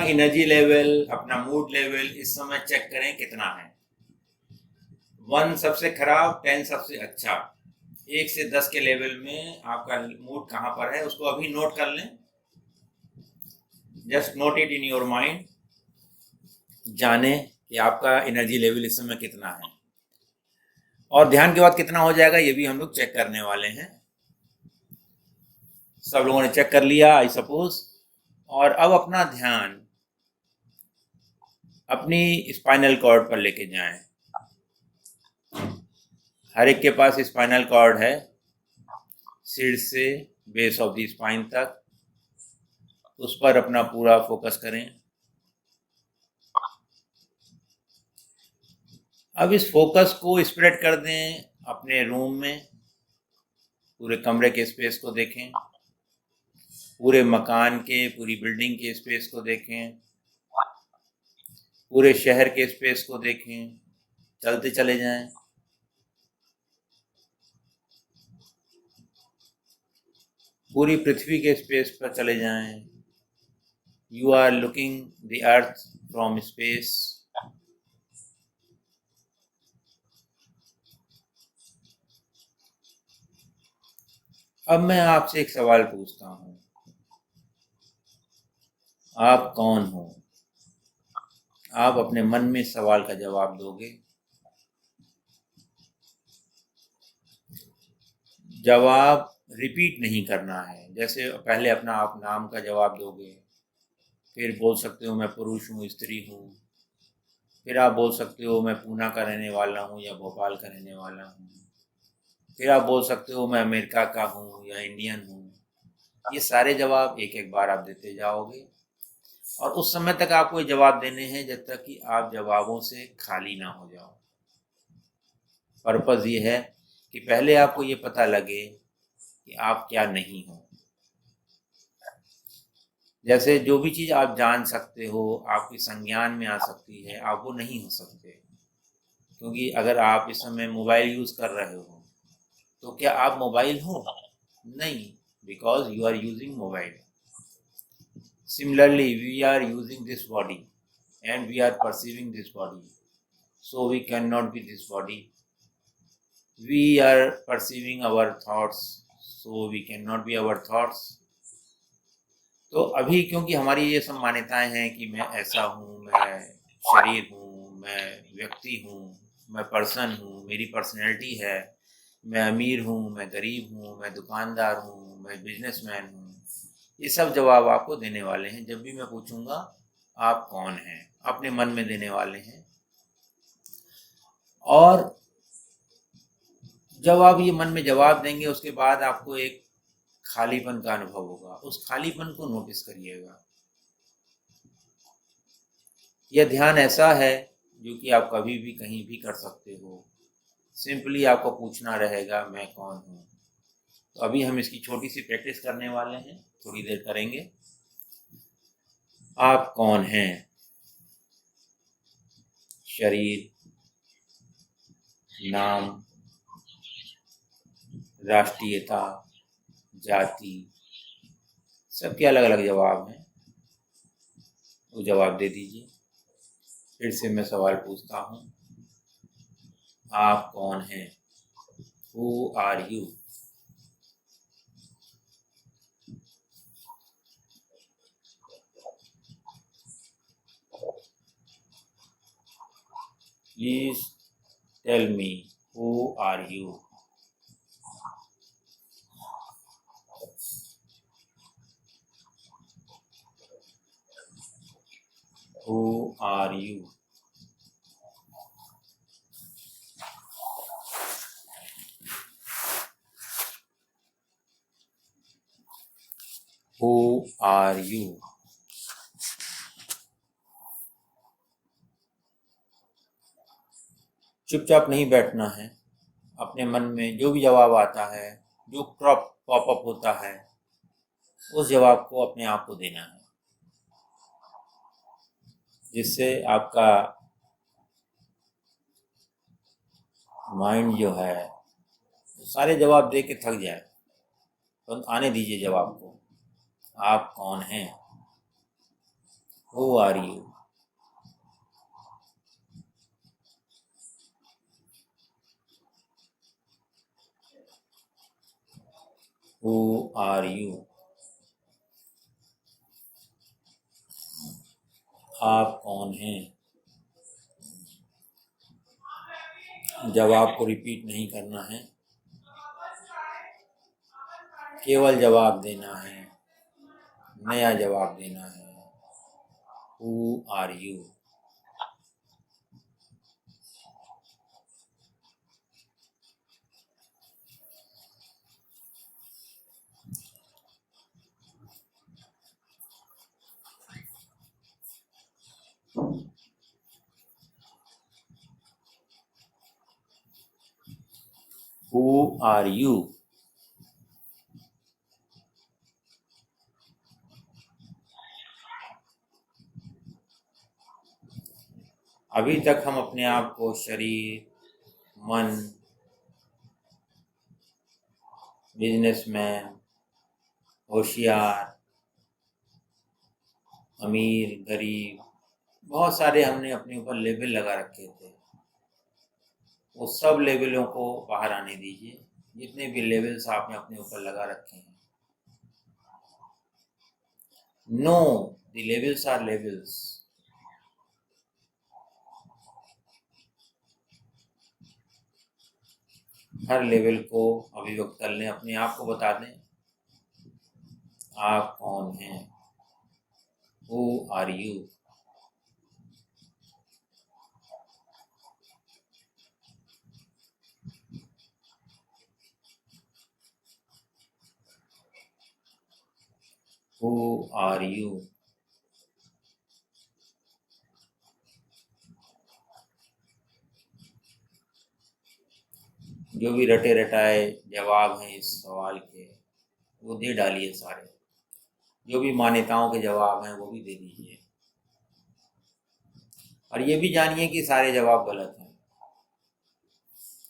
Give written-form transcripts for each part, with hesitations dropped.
Energy level, अपना mood level इस समय चेक करें कितना है। 1 सबसे खराब, 10 सबसे अच्छा। 1 से 10 के लेवल में आपका मूड कहाँ पर है उसको अभी नोट कर लें। Just note it in your mind. जाने कि आपका एनर्जी लेवल इस समय कितना है, और ध्यान के बाद कितना हो जाएगा ये भी हम लोग चेक करने वाले हैं। सब लोगों ने चेक कर लिया आई सपोज। और अब अपना ध्यान अपनी स्पाइनल कॉर्ड पर लेके जाएं। हर एक के पास स्पाइनल कॉर्ड है, सिर से बेस ऑफ द स्पाइन तक। उस पर अपना पूरा फोकस करें। अब इस फोकस को स्प्रेड कर दें अपने रूम में। पूरे कमरे के स्पेस को देखें, पूरे मकान के, पूरी बिल्डिंग के स्पेस को देखें, पूरे शहर के स्पेस को देखें। चलते चले जाएं। पूरी पृथ्वी के स्पेस पर चले जाएं। You are looking the earth from space. अब मैं आपसे एक सवाल पूछता हूँ, आप कौन हो? आप अपने मन में इस सवाल का जवाब दोगे। जवाब रिपीट नहीं करना है। जैसे पहले अपना आप नाम का जवाब दोगे, फिर बोल सकते हो मैं पुरुष हूँ, स्त्री हूँ। फिर आप बोल सकते हो मैं पूना का रहने वाला हूँ या भोपाल का रहने वाला हूँ। फिर आप बोल सकते हो मैं अमेरिका का हूँ या इंडियन हूँ। ये सारे जवाब एक एक बार आप देते जाओगे, और उस समय तक आपको ये जवाब देने हैं जब तक कि आप जवाबों से खाली ना हो जाओ। पर्पज़ ये है कि पहले आपको ये पता लगे कि आप क्या नहीं हो। जैसे जो भी चीज़ आप जान सकते हो, आपके संज्ञान में आ सकती है, आप वो नहीं हो सकते। क्योंकि अगर आप इस समय मोबाइल यूज़ कर रहे हो तो क्या आप मोबाइल हो? नहीं, because you are using mobile. Similarly we are using this body and we are perceiving this body, so we cannot be this body. We are perceiving our thoughts, so we cannot be our thoughts. तो अभी क्योंकि हमारी ये सब मान्यताएं हैं कि मैं ऐसा हूँ, मैं शरीर हूँ, मैं व्यक्ति हूँ, मैं पर्सन हूँ, मेरी पर्सनैलिटी है, मैं अमीर हूँ, मैं गरीब हूँ, मैं दुकानदार हूँ, मैं बिजनेसमैन हूँ। ये सब जवाब आपको देने वाले हैं जब भी मैं पूछूंगा आप कौन हैं। अपने मन में देने वाले हैं। और जब आप ये मन में जवाब देंगे उसके बाद आपको एक खालीपन का अनुभव होगा। उस खालीपन को नोटिस करिएगा। यह ध्यान ऐसा है जो कि आप कभी भी कहीं भी कर सकते हो। सिंपली आपको पूछना रहेगा मैं कौन हूँ। तो अभी हम इसकी छोटी सी प्रैक्टिस करने वाले हैं, थोड़ी देर करेंगे। आप कौन हैं? शरीर, नाम, राष्ट्रीयता, जाति, सबके अलग अलग जवाब हैं। वो जवाब दे दीजिए। फिर से मैं सवाल पूछता हूँ, आप कौन हैं? Who are you? Please tell me, who are you? Who are you? Who are you? चुपचाप नहीं बैठना है। अपने मन में जो भी जवाब आता है, जो पॉप अप होता है, उस जवाब को अपने आप को देना है, जिससे आपका माइंड जो है सारे जवाब दे के थक जाए। तो आने दीजिए जवाब को। आप कौन हैं? Who are you? Who are you? आप कौन हैं? जवाब को रिपीट नहीं करना है, केवल जवाब देना है, नया जवाब देना है। Who are you? Who are you? अभी तक हम अपने आप को शरीर, मन, बिजनेसमैन, होशियार, अमीर, गरीब, बहुत सारे हमने अपने ऊपर लेबल लगा रखे थे। वो सब लेबलों को बाहर आने दीजिए, जितने भी लेबल्स आपने अपने ऊपर लगा रखे हैं। No, the labels are labels. हर लेवल को अभिव्यक्त कर लें, अपने आप को बता दें आप कौन हैं। Who are you? Who are you? जो भी रटे रटाए जवाब हैं इस सवाल के, वो दे डालिए सारे। जो भी मान्यताओं के जवाब हैं वो भी दे दीजिए। और ये भी जानिए कि सारे जवाब गलत हैं,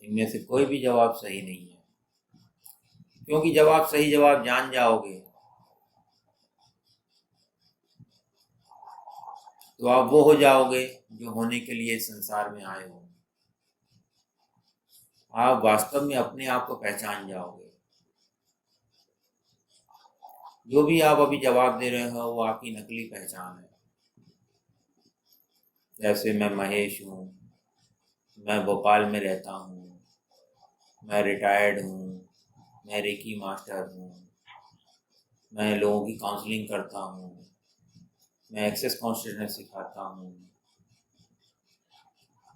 इनमें से कोई भी जवाब सही नहीं है। क्योंकि जब आप सही जवाब जान जाओगे तो आप वो हो जाओगे जो होने के लिए इस संसार में आए हो। आप वास्तव में अपने आप को पहचान जाओगे। जो भी आप अभी जवाब दे रहे हो वो आपकी नकली पहचान है। जैसे मैं महेश हूँ, मैं भोपाल में रहता हूँ, मैं रिटायर्ड हूँ, मैं रेकी मास्टर हूँ, मैं लोगों की काउंसलिंग करता हूँ, मैं एक्सेस कॉन्शियसनेस सिखाता हूँ,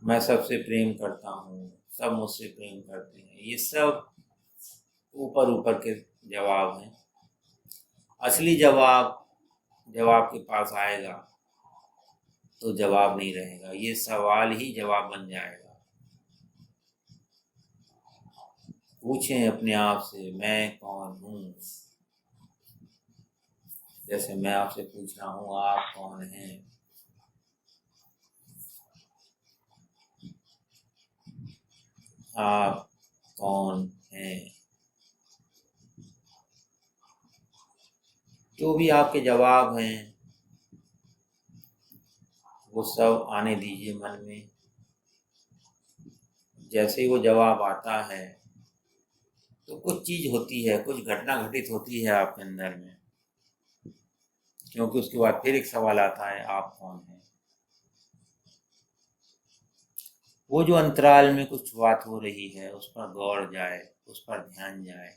मैं सबसे प्रेम करता हूँ, सब मुझसे प्रेम करते हैं। ये सब ऊपर ऊपर के जवाब हैं। असली जवाब जब आपके पास आएगा तो जवाब नहीं रहेगा, ये सवाल ही जवाब बन जाएगा। पूछें अपने आप से मैं कौन हूँ। जैसे मैं आपसे पूछ रहा हूँ आप कौन हैं। आप कौन हैं। जो भी आपके जवाब हैं वो सब आने दीजिए मन में। जैसे ही वो जवाब आता है तो कुछ चीज़ होती है, कुछ घटना घटित होती है आपके अंदर में, क्योंकि उसके बाद फिर एक सवाल आता है आप कौन हैं। वो जो अंतराल में कुछ बात हो रही है उस पर गौर जाए, उस पर ध्यान जाए,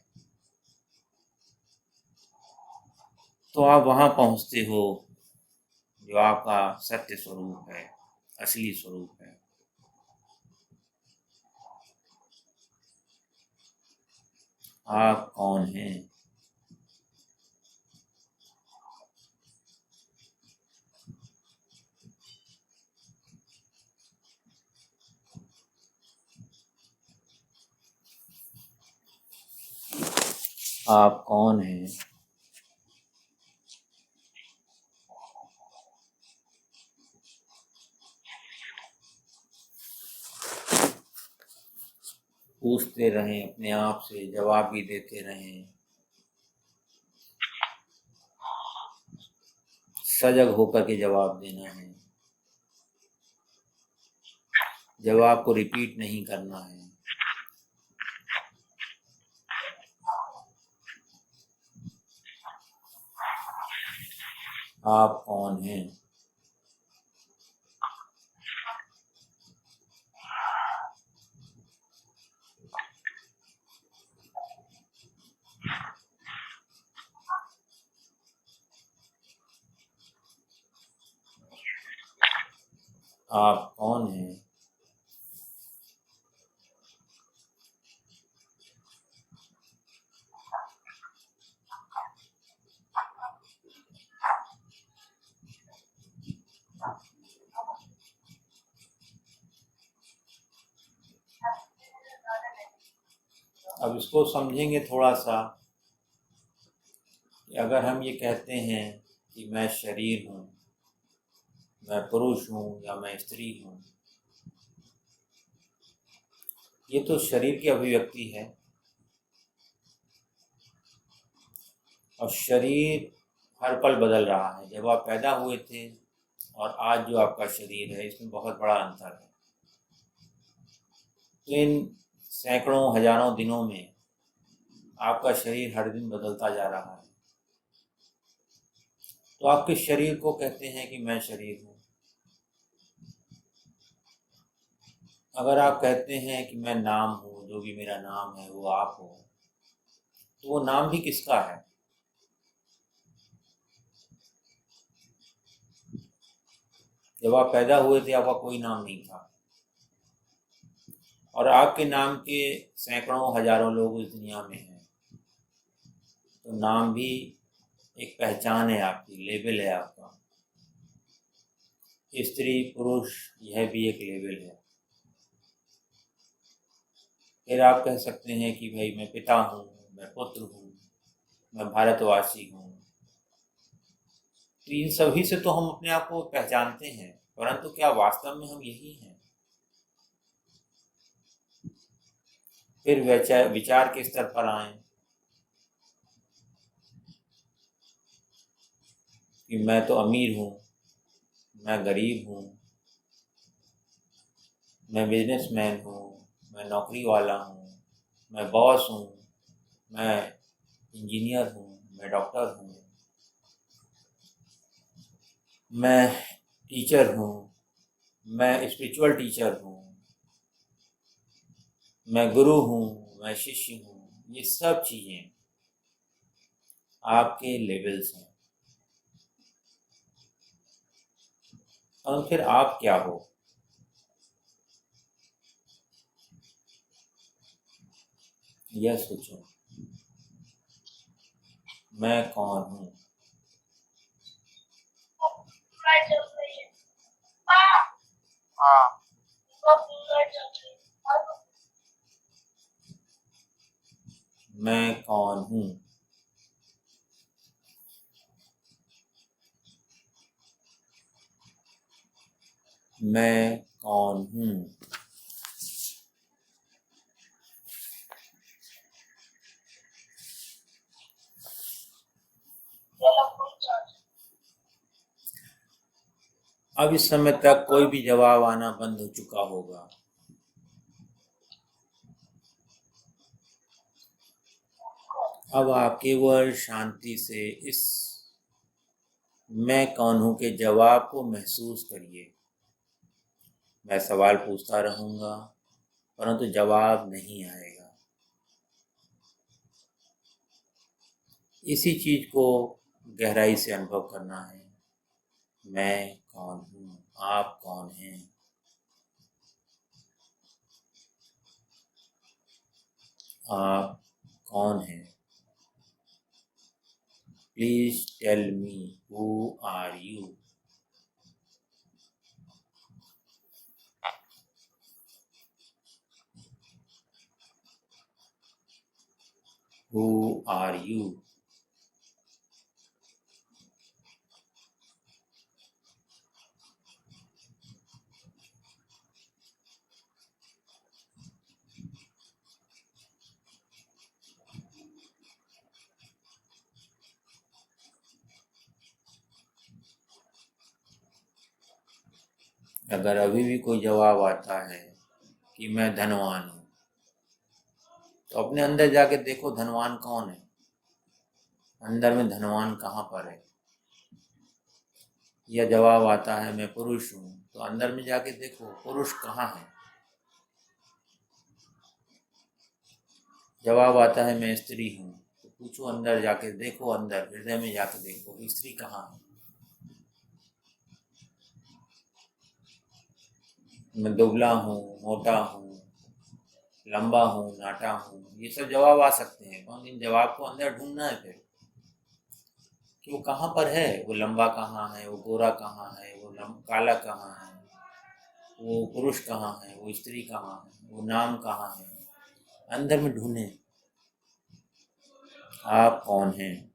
तो आप वहाँ पहुँचते हो जो आपका सत्य स्वरूप है, असली स्वरूप है। आप कौन हैं। आप कौन हैं। पूछते रहें अपने आप से, जवाब भी देते रहें। सजग होकर के जवाब देना है, जवाब को रिपीट नहीं करना है। आप कौन हैं? आप कौन हैं? अब इसको समझेंगे थोड़ा सा कि अगर हम ये कहते हैं कि मैं शरीर हूँ, मैं पुरुष हूँ या मैं स्त्री हूँ, ये तो शरीर की अभिव्यक्ति है और शरीर हर पल बदल रहा है। जब आप पैदा हुए थे और आज जो आपका शरीर है, इसमें बहुत बड़ा अंतर है। तो इन सैकड़ों हजारों दिनों में आपका शरीर हर दिन बदलता जा रहा है। तो आप किस शरीर को कहते हैं कि मैं शरीर हूँ? अगर आप कहते हैं कि मैं नाम हूँ, जो भी मेरा नाम है वो आप हो, तो वो नाम भी किसका है? जब आप पैदा हुए थे आपका कोई नाम नहीं था और आपके नाम के सैकड़ों हजारों लोग इस दुनिया में हैं। तो नाम भी एक पहचान है आपकी, लेबल है आपका। स्त्री पुरुष यह भी एक लेबल है। फिर आप कह सकते हैं कि भाई मैं पिता हूँ, मैं पुत्र हूँ, मैं भारतवासी हूँ। तो इन सभी से तो हम अपने आप को पहचानते हैं, परंतु क्या वास्तव में हम यही हैं? फिर विचार के स्तर पर आए कि मैं तो अमीर हूँ, मैं गरीब हूँ, मैं बिजनेसमैन हूँ, मैं नौकरी वाला हूँ, मैं बॉस हूँ, मैं इंजीनियर हूँ, मैं डॉक्टर हूँ, मैं टीचर हूँ, मैं स्पिरिचुअल टीचर हूँ, मैं गुरु हूँ, मैं शिष्य हूँ। ये सब चीज़ें आपके लेवल्स हैं। और फिर आप क्या हो? यह सोचो, मैं कौन हूँ? मैं कौन हूँ? मैं कौन हूँ? अब इस समय तक कोई भी जवाब आना बंद हो चुका होगा। अब आप केवल शांति से इस मैं कौन हूँ के जवाब को महसूस करिए। मैं सवाल पूछता रहूँगा परंतु जवाब नहीं आएगा। इसी चीज़ को गहराई से अनुभव करना है। मैं कौन हूँ? आप कौन हैं? आप कौन हैं? Please tell me, who are you? Who are you? अगर अभी भी कोई जवाब आता है कि मैं धनवान हूँ, तो अपने अंदर जाके देखो धनवान कौन है, अंदर में धनवान कहाँ पर है। या जवाब आता है मैं पुरुष हूँ, तो अंदर में जाके देखो पुरुष कहाँ है। जवाब आता है मैं स्त्री हूँ, तो पूछो अंदर जाके देखो, अंदर हृदय में जाके देखो स्त्री कहाँ है। मैं दुबला हूँ, मोटा हूँ, लंबा हूँ, नाटा हूँ, ये सब जवाब आ सकते हैं। कौन इन जवाब को अंदर ढूंढना है फिर कि वो कहाँ पर है। वो लंबा कहाँ है, वो गोरा कहाँ है, वो काला कहाँ है, वो पुरुष कहाँ है, वो स्त्री कहाँ है, वो नाम कहाँ है। अंदर में ढूंढे आप कौन हैं।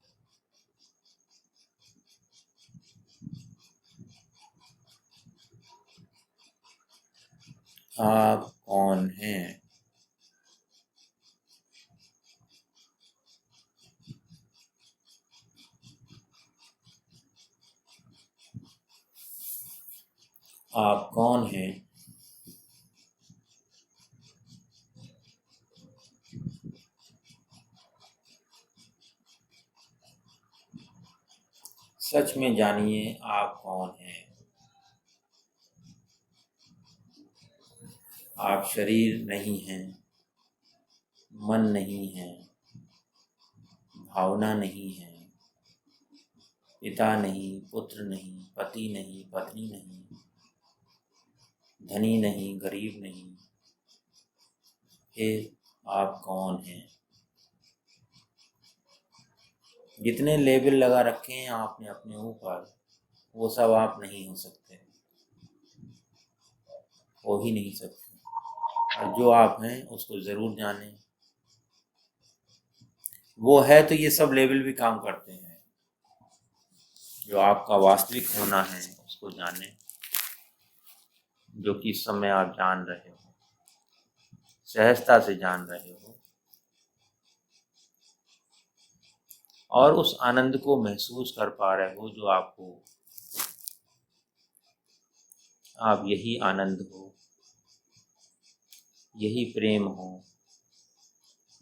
आप कौन हैं। आप कौन हैं। सच में जानिए आप कौन हैं। आप शरीर नहीं हैं, मन नहीं है, भावना नहीं है, पिता नहीं, पुत्र नहीं, पति नहीं, पत्नी नहीं, धनी नहीं, गरीब नहीं। फिर आप कौन हैं। जितने लेबल लगा रखे हैं आपने अपने ऊपर, वो सब आप नहीं हो सकते, हो ही नहीं सकते। और जो आप हैं उसको ज़रूर जानें। वो है तो ये सब लेबल भी काम करते हैं। जो आपका वास्तविक होना है उसको जानें, जो कि इस समय आप जान रहे हो, सहजता से जान रहे हो, और उस आनंद को महसूस कर पा रहे हो जो आपको, आप यही आनंद हो, यही प्रेम हो,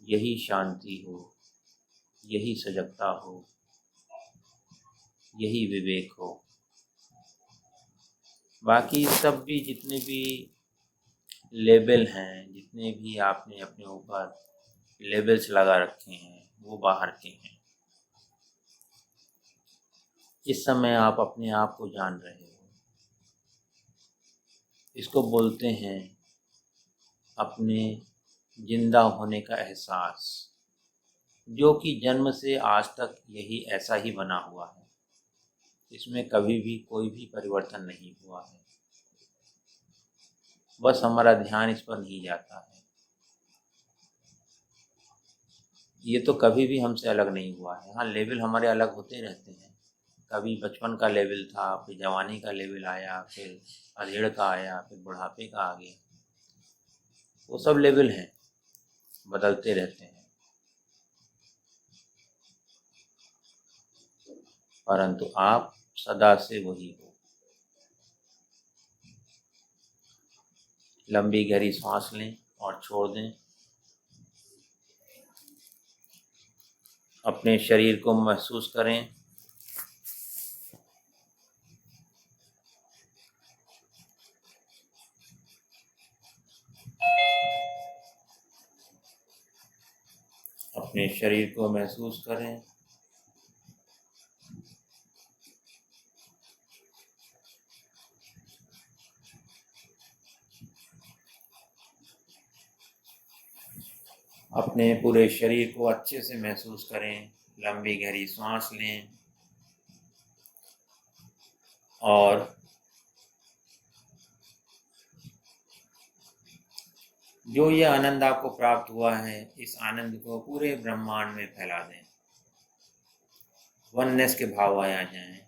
यही शांति हो, यही सजगता हो, यही विवेक हो। बाकी सब भी जितने भी लेबल हैं, जितने भी आपने अपने ऊपर लेबल्स लगा रखे हैं, वो बाहर के हैं। इस समय आप अपने आप को जान रहे हो। इसको बोलते हैं अपने जिंदा होने का एहसास, जो कि जन्म से आज तक यही ऐसा ही बना हुआ है। इसमें कभी भी कोई भी परिवर्तन नहीं हुआ है। बस हमारा ध्यान इस पर नहीं जाता है। ये तो कभी भी हमसे अलग नहीं हुआ है। हाँ, लेवल हमारे अलग होते रहते हैं। कभी बचपन का लेवल था, फिर जवानी का लेवल आया, फिर अधेड़ का आया, फिर बुढ़ापे का आ गया। वो सब लेवल हैं, बदलते रहते हैं। परंतु आप सदा से वही हो। लंबी गहरी सांस लें और छोड़ दें। अपने शरीर को महसूस करें। अपने शरीर को महसूस करें। अपने पूरे शरीर को अच्छे से महसूस करें। लंबी गहरी सांस लें और जो ये आनंद आपको प्राप्त हुआ है, इस आनंद को पूरे ब्रह्मांड में फैला दें। वननेस के भाव आ जाएं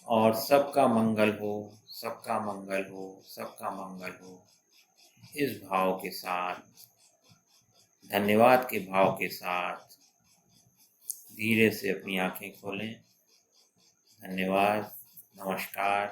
और सबका मंगल हो, सबका मंगल हो, सबका मंगल हो। इस भाव के साथ, धन्यवाद के भाव के साथ धीरे से अपनी आंखें खोलें। धन्यवाद। नमस्कार।